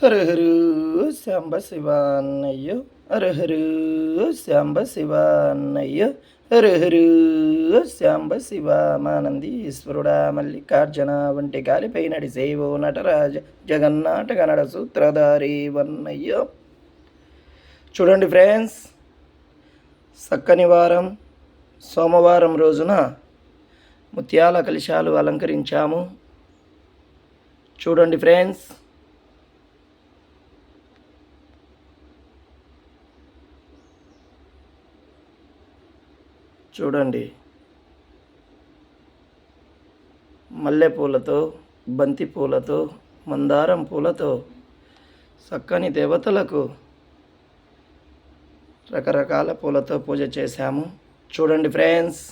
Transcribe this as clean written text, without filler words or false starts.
హర హరు శాంబ శివాన్నయ్యో హర హరు శాంబ శివాన్నయ్యో హర హరు శాంబ శివ మానంది ఈశ్వరుడా మల్లికార్జున వంటి గాలిపై నడిసేవో నటరాజ జగన్నాట గనడ సూత్రధారి వన్నయ్యో. చూడండి ఫ్రెండ్స్, చక్కని వారం సోమవారం రోజున ముత్యాల కలశాలు అలంకరించాము. చూడండి ఫ్రెండ్స్, చూడండి మల్లెపూలతో, బంతి పూలతో, మందారం పూలతో చక్కని దేవతలకు రకరకాల పూలతో పూజ చేశాము. చూడండి ఫ్రెండ్స్.